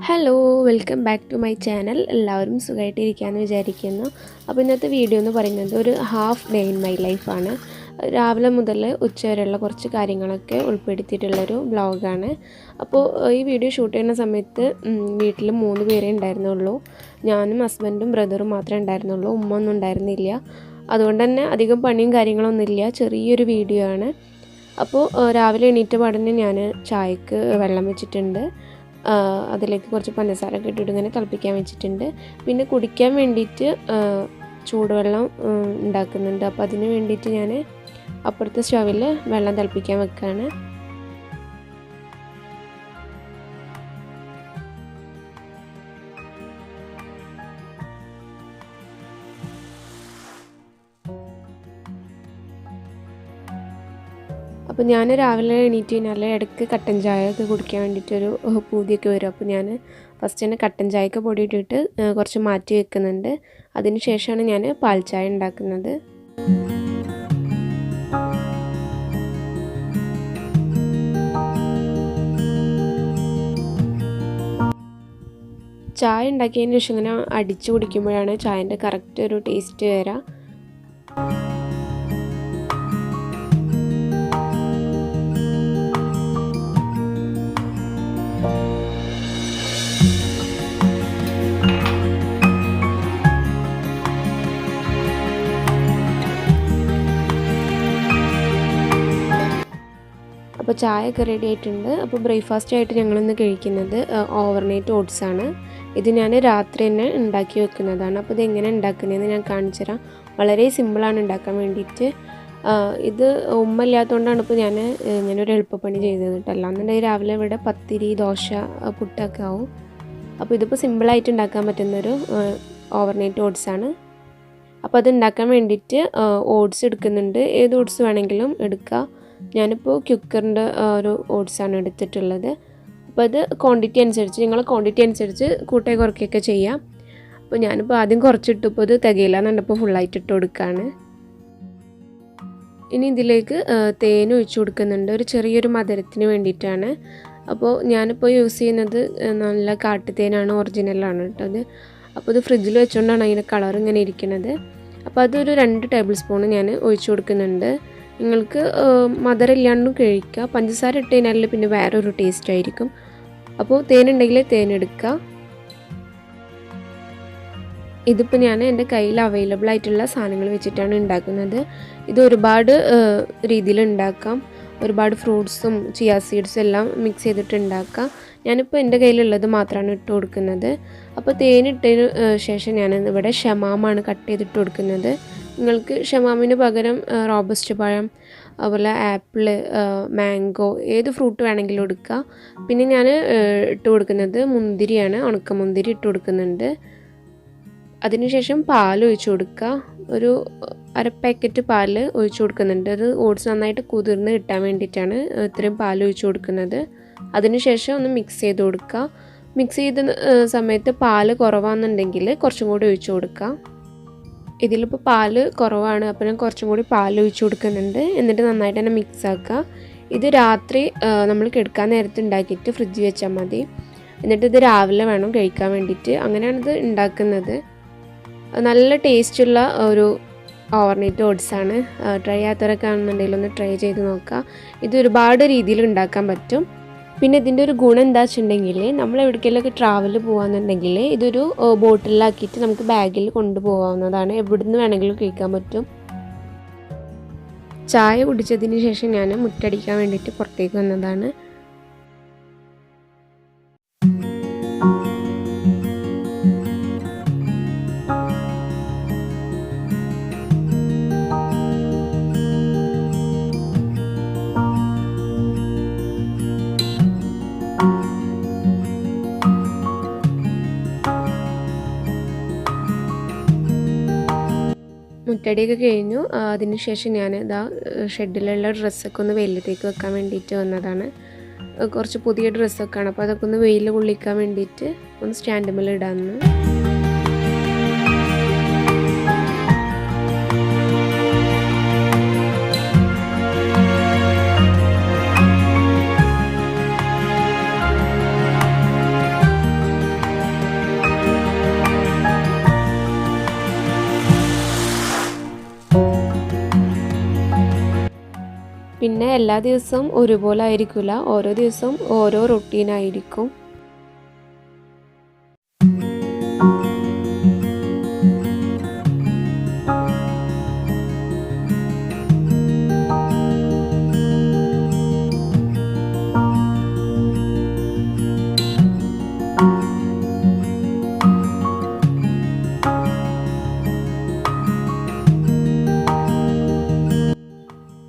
Hello welcome back to my channel. എല്ലാവരും സുഖമായിട്ടിരിക്കുകയെന്ന് വിചാരിക്കുന്നു. അപ്പോൾ ഇന്നത്തെ വീഡിയോ എന്ന് പറയുന്നത് ഒരു ഹാഫ് ഡേ ഇൻ മൈ ലൈഫാണ്. രാവിലെ മുതൽ ഉച്ച വരെയുള്ള കുറച്ച് കാര്യങ്ങളൊക്കെ ഉൾപ്പെടുത്തിയിട്ടുള്ളൊരു വ്ളോഗാണ്. അപ്പോൾ ഈ വീഡിയോ ഷൂട്ട് ചെയ്യുന്ന സമയത്ത് വീട്ടിൽ 3 പേരേ ഉണ്ടായിരുന്നുള്ളൂ. ഞാനും ഹസ്ബൻഡും ബ്രദറും മാത്രമേ ഉണ്ടായിരുന്നുള്ളൂ. ഉമ്മ ഒന്നും ഉണ്ടായിരുന്നില്ല. അതുകൊണ്ട് തന്നെ അധികം പണിയും കാര്യങ്ങളൊന്നുമില്ല, ചെറിയൊരു വീഡിയോ ആണ്. അപ്പോൾ രാവിലെ എണീറ്റ പാടന്നെ ഞാൻ ചായക്ക് വെള്ളം വെച്ചിട്ടുണ്ട്. അതിലേക്ക് കുറച്ച് പഞ്ചസാരയൊക്കെ ഇട്ടിട്ട് ഇങ്ങനെ തിളപ്പിക്കാൻ വെച്ചിട്ടുണ്ട്. പിന്നെ കുടിക്കാൻ വേണ്ടിയിട്ട് ചൂടുവെള്ളം ഉണ്ടാക്കുന്നുണ്ട്. അപ്പോൾ അതിന് വേണ്ടിയിട്ട് ഞാൻ അപ്പുറത്തെ സ്റ്റവിൽ വെള്ളം തിളപ്പിക്കാൻ വെക്കുകയാണ്. അപ്പോൾ ഞാൻ രാവിലെ എണീറ്റ് കഴിഞ്ഞാൽ ഇടയ്ക്ക് കട്ടൻ ചായ ഒക്കെ കുടിക്കാൻ വേണ്ടിയിട്ടൊരു പൂതിയൊക്കെ വരും. അപ്പോൾ ഞാൻ ഫസ്റ്റ് തന്നെ കട്ടൻ ചായക്ക് പൊടി ഇട്ടിട്ട് കുറച്ച് മാറ്റി വെക്കുന്നുണ്ട്. അതിന് ശേഷമാണ് ഞാൻ പാൽ ചായ ഉണ്ടാക്കുന്നത്. ചായ ഉണ്ടാക്കിയതിന് ശേഷം ഇങ്ങനെ അടിച്ചു കുടിക്കുമ്പോഴാണ് ചായൻ്റെ കറക്റ്റ് ഒരു ടേസ്റ്റ് വരിക. അപ്പോൾ ചായയൊക്കെ റെഡി ആയിട്ടുണ്ട്. അപ്പോൾ ബ്രേക്ക്ഫാസ്റ്റ് ആയിട്ട് ഞങ്ങളിന്ന് കഴിക്കുന്നത് ഓവർനൈറ്റ് ഓട്സ് ആണ്. ഇത് ഞാൻ രാത്രി തന്നെ ഉണ്ടാക്കി വെക്കുന്നതാണ്. അപ്പോൾ ഇതെങ്ങനെ ഉണ്ടാക്കുന്നതെന്ന് ഞാൻ കാണിച്ചു തരാം. വളരെ സിമ്പിളാണ് ഉണ്ടാക്കാൻ വേണ്ടിയിട്ട്. ഇത് ഉമ്മ ഇല്ലാത്തതുകൊണ്ടാണ് ഇപ്പോൾ ഞാനൊരു എളുപ്പപ്പണി ചെയ്തത് കേട്ടോ. അല്ലാന്നുണ്ടെങ്കിൽ രാവിലെ ഇവിടെ പത്തിരി, ദോശ, പുട്ടൊക്കെ ആവും. അപ്പോൾ ഇതിപ്പോൾ സിമ്പിളായിട്ട് ഉണ്ടാക്കാൻ പറ്റുന്നൊരു ഓവർനൈറ്റ് ഓട്സ് ആണ്. അപ്പോൾ അത് ഉണ്ടാക്കാൻ വേണ്ടിയിട്ട് ഓട്സ് എടുക്കുന്നുണ്ട്. ഏത് ഓട്സ് വേണമെങ്കിലും എടുക്കുക. ഞാനിപ്പോൾ ക്യുക്കറിൻ്റെ ഒരു ഓട്സാണ് എടുത്തിട്ടുള്ളത്. അപ്പോൾ അത് ക്വാണ്ടിറ്റി അനുസരിച്ച് നിങ്ങൾ ക്വാണ്ടിറ്റി അനുസരിച്ച് കൂട്ടി കുറയ്ക്കുകയൊക്കെ ചെയ്യാം. അപ്പോൾ ഞാനിപ്പോൾ ആദ്യം കുറച്ചിട്ടപ്പോൾ ഇത് തികയില്ല എന്നുണ്ടപ്പോൾ ഫുള്ളായിട്ട് ഇട്ട് കൊടുക്കുകയാണ്. ഇനി ഇതിലേക്ക് തേൻ ഒഴിച്ചു കൊടുക്കുന്നുണ്ട്, ഒരു ചെറിയൊരു മധുരത്തിന് വേണ്ടിയിട്ടാണ്. അപ്പോൾ ഞാനിപ്പോൾ യൂസ് ചെയ്യുന്നത് നല്ല കാട്ടുതേനാണ്, ഒറിജിനലാണ് കേട്ടത്. അപ്പോൾ ഇത് ഫ്രിഡ്ജിൽ വെച്ചുകൊണ്ടാണ് അതിൻ്റെ കളർ ഇങ്ങനെ ഇരിക്കുന്നത്. അപ്പോൾ അതൊരു 2 ടേബിൾ സ്പൂൺ ഞാൻ ഒഴിച്ചു കൊടുക്കുന്നുണ്ട്. നിങ്ങൾക്ക് മധുരം ഇല്ലാണ്ടും കഴിക്കുക. പഞ്ചസാര ഇട്ട് കഴിഞ്ഞാൽ പിന്നെ വേറൊരു ടേസ്റ്റ് ആയിരിക്കും. അപ്പോൾ തേനുണ്ടെങ്കിൽ തേനെടുക്കുക. ഇതിപ്പോൾ ഞാൻ എൻ്റെ കയ്യിൽ അവൈലബിൾ ആയിട്ടുള്ള സാധനങ്ങൾ വെച്ചിട്ടാണ് ഉണ്ടാക്കുന്നത്. ഇത് ഒരുപാട് രീതിയിൽ ഉണ്ടാക്കാം. ഒരുപാട് ഫ്രൂട്ട്സും ചിയ സീഡ്സും എല്ലാം മിക്സ് ചെയ്തിട്ട് ഉണ്ടാക്കാം. ഞാനിപ്പോൾ എൻ്റെ കയ്യിലുള്ളത് മാത്രമാണ് ഇട്ട് കൊടുക്കുന്നത്. അപ്പോൾ തേനിട്ടതിന് ശേഷം ഞാൻ ഇവിടെ ഷമാമാണ് കട്ട് ചെയ്തിട്ട് കൊടുക്കുന്നത്. നിങ്ങൾക്ക് ഷമാമിന് പകരം റോബസ്റ്റ് പഴം, അതുപോലെ ആപ്പിള്, മാംഗോ, ഏത് ഫ്രൂട്ട് വേണമെങ്കിലും എടുക്കുക. പിന്നെ ഞാൻ ഇട്ട് കൊടുക്കുന്നത് മുന്തിരിയാണ്, ഉണക്കമുന്തിരി ഇട്ട് കൊടുക്കുന്നുണ്ട്. അതിനുശേഷം പാൽ ഒഴിച്ചു കൊടുക്കുക. ഒരു 1/2 പാക്കറ്റ് പാൽ ഒഴിച്ചു കൊടുക്കുന്നുണ്ട്. അത് ഓട്സ് നന്നായിട്ട് കുതിർന്ന് കിട്ടാൻ വേണ്ടിയിട്ടാണ് ഇത്രയും പാൽ ഒഴിച്ചു കൊടുക്കുന്നത്. അതിനുശേഷം ഒന്ന് മിക്സ് ചെയ്ത് കൊടുക്കുക. മിക്സ് ചെയ്ത സമയത്ത് പാൽ കുറവാണെന്നുണ്ടെങ്കിൽ കുറച്ചും കൂടി ഒഴിച്ചു കൊടുക്കുക. ഇതിലിപ്പോൾ പാല് കുറവാണ്, അപ്പോൾ ഞാൻ കുറച്ചും കൂടി പാൽ ഒഴിച്ചു കൊടുക്കുന്നുണ്ട്. എന്നിട്ട് നന്നായിട്ട് തന്നെ മിക്സ് ആക്കുക. ഇത് രാത്രി നമ്മൾ കിടക്കാൻ നേരത്ത് ഉണ്ടാക്കിയിട്ട് ഫ്രിഡ്ജിൽ വെച്ചാൽ മതി. എന്നിട്ട് ഇത് രാവിലെ വേണം കഴിക്കാൻ വേണ്ടിയിട്ട്. അങ്ങനെയാണിത് ഉണ്ടാക്കുന്നത്. നല്ല ടേസ്റ്റുള്ള ഒരു ഓവർനൈറ്റ് ഓട്സാണ്. ട്രൈ ചെയ്യാത്തവരൊക്കെ ആണെന്നുണ്ടെങ്കിൽ ഒന്ന് ട്രൈ ചെയ്ത് നോക്കുക. ഇത് ഒരുപാട് രീതിയിൽ ഉണ്ടാക്കാൻ പറ്റും. പിന്നെ ഇതിൻ്റെ ഒരു ഗുണം എന്താ വെച്ചിട്ടുണ്ടെങ്കിൽ നമ്മൾ എവിടേക്കെങ്കിലുമൊക്കെ ട്രാവൽ പോകുകയെന്നുണ്ടെങ്കിൽ ഇതൊരു ബോട്ടിലാക്കിയിട്ട് നമുക്ക് ബാഗിൽ കൊണ്ടുപോകാവുന്നതാണ്. എവിടുന്ന് വേണമെങ്കിലും കഴിക്കാൻ പറ്റും. ചായ കുടിച്ചതിന് ശേഷം ഞാൻ മുറ്റടിക്കാൻ വേണ്ടിയിട്ട് പുറത്തേക്ക് വന്നതാണ്. മുറ്റടിയൊക്കെ കഴിഞ്ഞു. അതിന് ശേഷം ഞാൻ ഷെഡിലുള്ള ഡ്രസ്സൊക്കെ ഒന്ന് വെയിലത്തേക്ക് വെക്കാൻ വേണ്ടിയിട്ട് വന്നതാണ്. കുറച്ച് പുതിയ ഡ്രസ്സൊക്കെയാണ്, അപ്പോൾ അതൊക്കെ ഒന്ന് വെയിൽ കൊള്ളിക്കാൻ വേണ്ടിയിട്ട് ഒന്ന് സ്റ്റാൻഡ് മേൽ ഇടാമെന്ന്. പിന്നെ എല്ലാ ദിവസവും ഒരുപോലെ ആയിരിക്കില്ല, ഓരോ ദിവസവും ഓരോ റൊട്ടീനായിരിക്കും.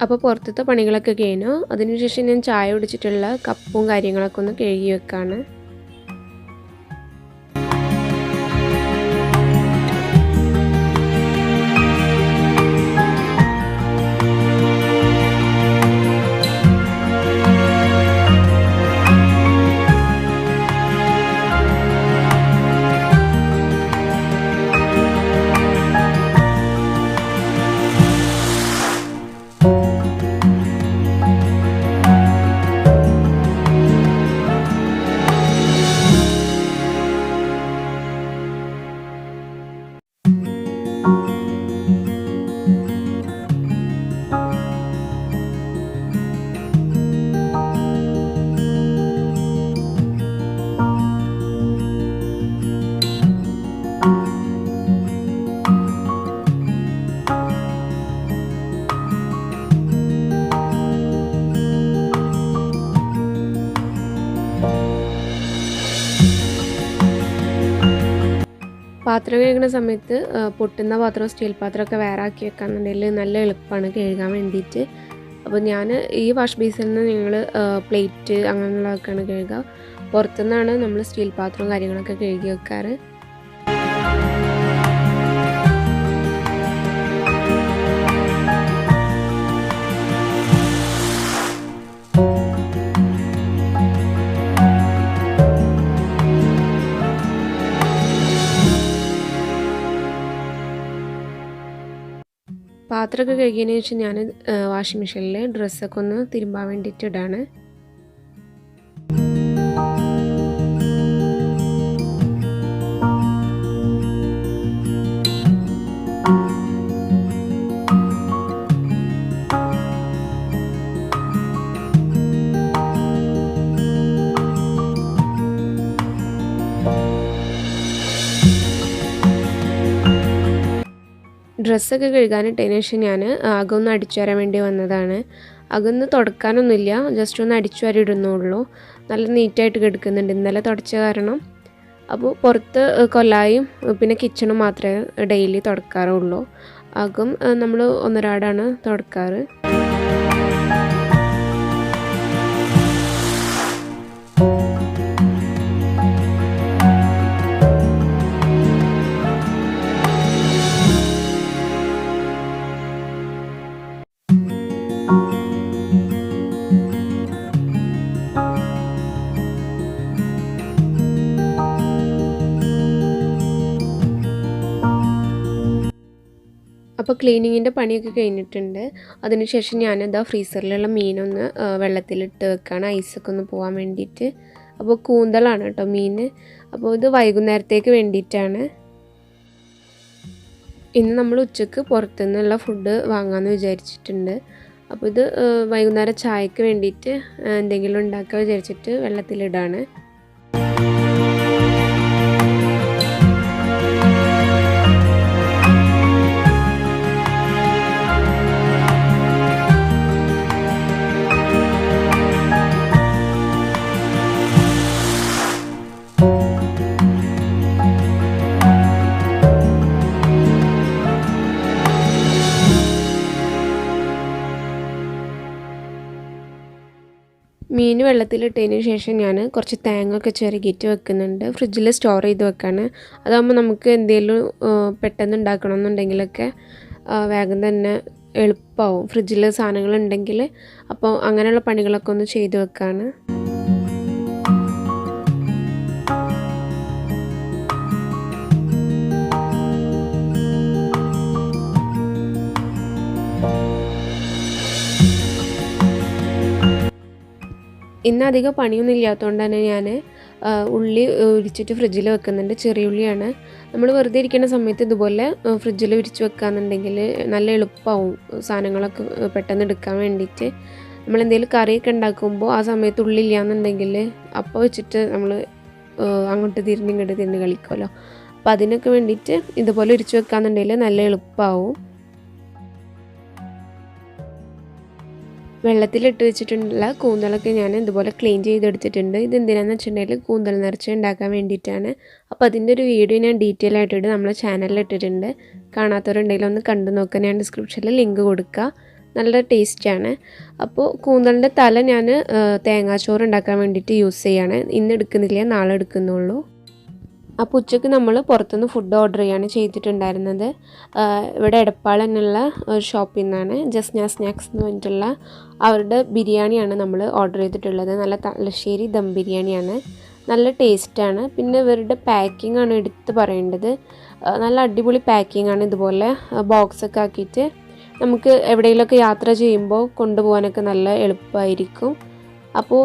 അപ്പോൾ പുറത്തത്തെ പണികളൊക്കെ കഴിഞ്ഞു. അതിനുശേഷം ഞാൻ ചായ കുടിച്ചിട്ടുള്ള കപ്പും കാര്യങ്ങളൊക്കെ ഒന്ന് കഴുകി വെക്കാണ്. പാത്രം കഴുകുന്ന സമയത്ത് പൊട്ടുന്ന പാത്രം സ്റ്റീൽ പാത്രമൊക്കെ വേറെ ആക്കി വെക്കാന്നുണ്ടെങ്കിൽ നല്ല എളുപ്പമാണ് കഴുകാൻ വേണ്ടിയിട്ട്. അപ്പോൾ ഞാൻ ഈ വാഷ് ബേസിൽ നിന്ന് ഞങ്ങൾ പ്ലേറ്റ് അങ്ങനെയുള്ളതൊക്കെയാണ് കഴുകുക. പുറത്തുനിന്നാണ് നമ്മൾ സ്റ്റീൽ പാത്രവും കാര്യങ്ങളൊക്കെ കഴുകി വെക്കാറ്. പാത്രമൊക്കെ കഴുകിയതിന് ശേഷം ഞാൻ വാഷിംഗ് മെഷീനിൽ ഡ്രസ്സൊക്കെ ഒന്ന് തിരുമ്പാൻ വേണ്ടിയിട്ട് ഇടാണ്. ഡ്രസ്സൊക്കെ കഴുകാനിട്ടതിന് ശേഷം ഞാൻ അകമൊന്ന് അടിച്ചു വരാൻ വേണ്ടി വന്നതാണ്. അകമൊന്ന് തുടക്കാനൊന്നുമില്ല, ജസ്റ്റ് ഒന്ന് അടിച്ചു വരി ഇടുന്നുള്ളൂ. നല്ല നീറ്റായിട്ട് കിടക്കുന്നുണ്ട് ഇന്നലെ തുടച്ച കാരണം. അപ്പോൾ പുറത്ത് കൊല്ലായും പിന്നെ കിച്ചണും മാത്രമേ ഡെയിലി തുടക്കാറുള്ളൂ. അകം നമ്മൾ ഒന്നരാടാണ് തുടക്കാറ്. അപ്പോൾ ക്ലീനിങ്ങിൻ്റെ പണിയൊക്കെ കഴിഞ്ഞിട്ടുണ്ട്. അതിനുശേഷം ഞാനിതാ ഫ്രീസറിലുള്ള മീനൊന്ന് വെള്ളത്തിലിട്ട് വെക്കുകയാണ്, ഐസൊക്കെ ഒന്ന് പോകാൻ വേണ്ടിയിട്ട്. അപ്പോൾ കൂന്തലാണ് കേട്ടോ മീൻ. അപ്പോൾ ഇത് വൈകുന്നേരത്തേക്ക് വേണ്ടിയിട്ടാണ്. ഇന്ന് നമ്മൾ ഉച്ചക്ക് പുറത്തുനിന്നുള്ള ഫുഡ് വാങ്ങാമെന്ന് വിചാരിച്ചിട്ടുണ്ട്. അപ്പോൾ ഇത് വൈകുന്നേരം ചായക്ക് വേണ്ടിയിട്ട് എന്തെങ്കിലും ഉണ്ടാക്കാൻ വിചാരിച്ചിട്ട് വെള്ളത്തിലിടാണ്. മീൻ വെള്ളത്തിലിട്ടതിന് ശേഷം ഞാൻ കുറച്ച് തേങ്ങ ഒക്കെ ചിരകിയിട്ട് വെക്കുന്നുണ്ട്. ഫ്രിഡ്ജിൽ സ്റ്റോർ ചെയ്ത് വെക്കാണ്. അതാകുമ്പോൾ നമുക്ക് എന്തെങ്കിലും പെട്ടെന്ന് ഉണ്ടാക്കണമെന്നുണ്ടെങ്കിലൊക്കെ വേഗം തന്നെ എളുപ്പമാവും, ഫ്രിഡ്ജിൽ സാധനങ്ങളുണ്ടെങ്കിൽ. അപ്പോൾ അങ്ങനെയുള്ള പണികളൊക്കെ ഒന്ന് ചെയ്ത് വെക്കാണ്. ഇന്ന് അധികം പണിയൊന്നും ഇല്ലാത്തതുകൊണ്ട് തന്നെ ഞാൻ ഉള്ളി ഉരിച്ചിട്ട് ഫ്രിഡ്ജിൽ വെക്കുന്നുണ്ട്. ചെറിയ ഉള്ളിയാണ്. നമ്മൾ വെറുതെ ഇരിക്കുന്ന സമയത്ത് ഇതുപോലെ ഫ്രിഡ്ജിൽ ഉരിച്ച് വെക്കുകയെന്നുണ്ടെങ്കിൽ നല്ല എളുപ്പമാവും സാധനങ്ങളൊക്കെ പെട്ടെന്ന് എടുക്കാൻ വേണ്ടിയിട്ട്. നമ്മളെന്തെങ്കിലും കറിയൊക്കെ ഉണ്ടാക്കുമ്പോൾ ആ സമയത്ത് ഉള്ളില്ല എന്നുണ്ടെങ്കിൽ അപ്പോൾ വെച്ചിട്ട് നമ്മൾ അങ്ങോട്ട് തിരിഞ്ഞ് ഇങ്ങോട്ട് തിരിഞ്ഞ് കളിക്കുമല്ലോ. അപ്പോൾ അതിനൊക്കെ വേണ്ടിയിട്ട് ഇതുപോലെ ഉരിച്ച് വെക്കാന്നുണ്ടെങ്കിൽ നല്ല എളുപ്പമാവും. വെള്ളത്തിലിട്ട് വെച്ചിട്ടുള്ള കൂന്തലൊക്കെ ഞാൻ ഇതുപോലെ ക്ലീൻ ചെയ്തെടുത്തിട്ടുണ്ട്. ഇതെന്തിനാണെന്ന് വെച്ചിട്ടുണ്ടെങ്കിൽ കൂന്തൽ നിറച്ച് ഉണ്ടാക്കാൻ വേണ്ടിയിട്ടാണ്. അപ്പോൾ അതിൻ്റെ ഒരു വീഡിയോ ഞാൻ ഡീറ്റെയിൽ ആയിട്ടിട്ട് നമ്മളെ ചാനലിൽ ഇട്ടിട്ടുണ്ട്. കാണാത്തവരുണ്ടെങ്കിൽ ഒന്ന് കണ്ടു നോക്കാൻ ഞാൻ ഡിസ്ക്രിപ്ഷനിൽ ലിങ്ക് കൊടുക്കുക. നല്ല ടേസ്റ്റാണ്. അപ്പോൾ കൂന്തലിൻ്റെ തല ഞാൻ തേങ്ങാച്ചോറ് ഉണ്ടാക്കാൻ വേണ്ടിയിട്ട് യൂസ് ചെയ്യാണ്. ഇന്ന് എടുക്കുന്നില്ല, നാളെ എടുക്കുന്നുള്ളൂ. അപ്പോൾ ഉച്ചയ്ക്ക് നമ്മൾ പുറത്തുനിന്ന് ഫുഡ് ഓർഡർ ചെയ്യാണ് ചെയ്തിട്ടുണ്ടായിരുന്നത്. ഇവിടെ എടപ്പാളെന്നുള്ള ഒരു ഷോപ്പിൽ നിന്നാണ് ജസ്ന സ്നാക്സ് എന്ന് പറഞ്ഞിട്ടുള്ള അവരുടെ ബിരിയാണിയാണ് നമ്മൾ ഓർഡർ ചെയ്തിട്ടുള്ളത്. നല്ല തലശ്ശേരി ദം ബിരിയാണിയാണ്. നല്ല ടേസ്റ്റാണ്. പിന്നെ ഇവരുടെ പാക്കിംഗ് ആണ് എടുത്ത് പറയേണ്ടത്. നല്ല അടിപൊളി പാക്കിംഗ് ആണ്. ഇതുപോലെ ബോക്സൊക്കെ ആക്കിയിട്ട് നമുക്ക് എവിടെയെങ്കിലുമൊക്കെ യാത്ര ചെയ്യുമ്പോൾ കൊണ്ടുപോകാനൊക്കെ നല്ല എളുപ്പമായിരിക്കും. അപ്പോൾ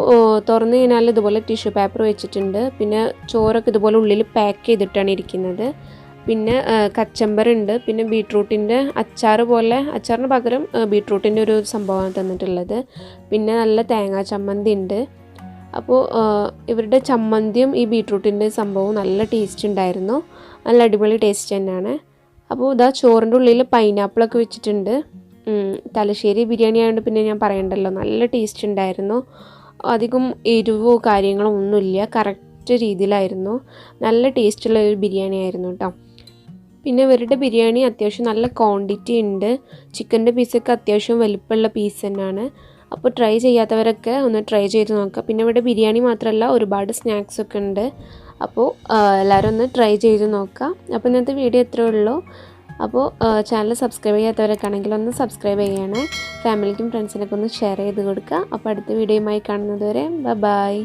തുറന്നു കഴിഞ്ഞാൽ ഇതുപോലെ ടിഷ്യൂ പേപ്പർ വെച്ചിട്ടുണ്ട്. പിന്നെ ചോറൊക്കെ ഇതുപോലെ ഉള്ളിൽ പാക്ക് ചെയ്തിട്ടാണ് ഇരിക്കുന്നത്. പിന്നെ കച്ചമ്പറുണ്ട്. പിന്നെ ബീട്രൂട്ടിൻ്റെ അച്ചാർ പോലെ, അച്ചാറിന് പകരം ബീട്രൂട്ടിൻ്റെ ഒരു സംഭവമാണ് തന്നിട്ടുള്ളത്. പിന്നെ നല്ല തേങ്ങാ ചമ്മന്തി ഉണ്ട്. അപ്പോൾ ഇവരുടെ ചമ്മന്തിയും ഈ ബീട്രൂട്ടിൻ്റെ സംഭവവും നല്ല ടേസ്റ്റ് ഉണ്ടായിരുന്നു. നല്ല അടിപൊളി ടേസ്റ്റ് തന്നെയാണ്. അപ്പോൾ ഇതാ ചോറിൻ്റെ ഉള്ളിൽ പൈനാപ്പിളൊക്കെ വെച്ചിട്ടുണ്ട്. തലശ്ശേരി ബിരിയാണി ആയതുകൊണ്ട് പിന്നെ ഞാൻ പറയണ്ടല്ലോ, നല്ല ടേസ്റ്റ് ഉണ്ടായിരുന്നു. അധികം എരിവോ കാര്യങ്ങളോ ഒന്നുമില്ല, കറക്റ്റ് രീതിയിലായിരുന്നു. നല്ല ടേസ്റ്റുള്ള ഒരു ബിരിയാണി ആയിരുന്നു കേട്ടോ. പിന്നെ ഇവരുടെ ബിരിയാണി അത്യാവശ്യം നല്ല ക്വാണ്ടിറ്റി ഉണ്ട്. ചിക്കൻ്റെ പീസൊക്കെ അത്യാവശ്യം വലിപ്പമുള്ള പീസ് തന്നെയാണ്. അപ്പോൾ ട്രൈ ചെയ്യാത്തവരൊക്കെ ഒന്ന് ട്രൈ ചെയ്ത് നോക്കുക. പിന്നെ ഇവിടെ ബിരിയാണി മാത്രമല്ല ഒരുപാട് സ്നാക്സൊക്കെ ഉണ്ട്. അപ്പോൾ എല്ലാവരും ഒന്ന് ട്രൈ ചെയ്ത് നോക്കുക. അപ്പോൾ ഇന്നത്തെ വീഡിയോ ഇത്രയേ ഉള്ളൂ. അപ്പോൾ ചാനൽ സബ്സ്ക്രൈബ് ചെയ്യാത്തവരൊക്കെ ആണെങ്കിൽ ഒന്ന് സബ്സ്ക്രൈബ് ചെയ്യണേ. ഫാമിലിക്കും ഫ്രണ്ട്സിനൊക്കെ ഒന്ന് ഷെയർ ചെയ്ത് കൊടുക്കുക. അപ്പോൾ അടുത്ത വീഡിയോയുമായി കാണുന്നത് വരെ ബൈ.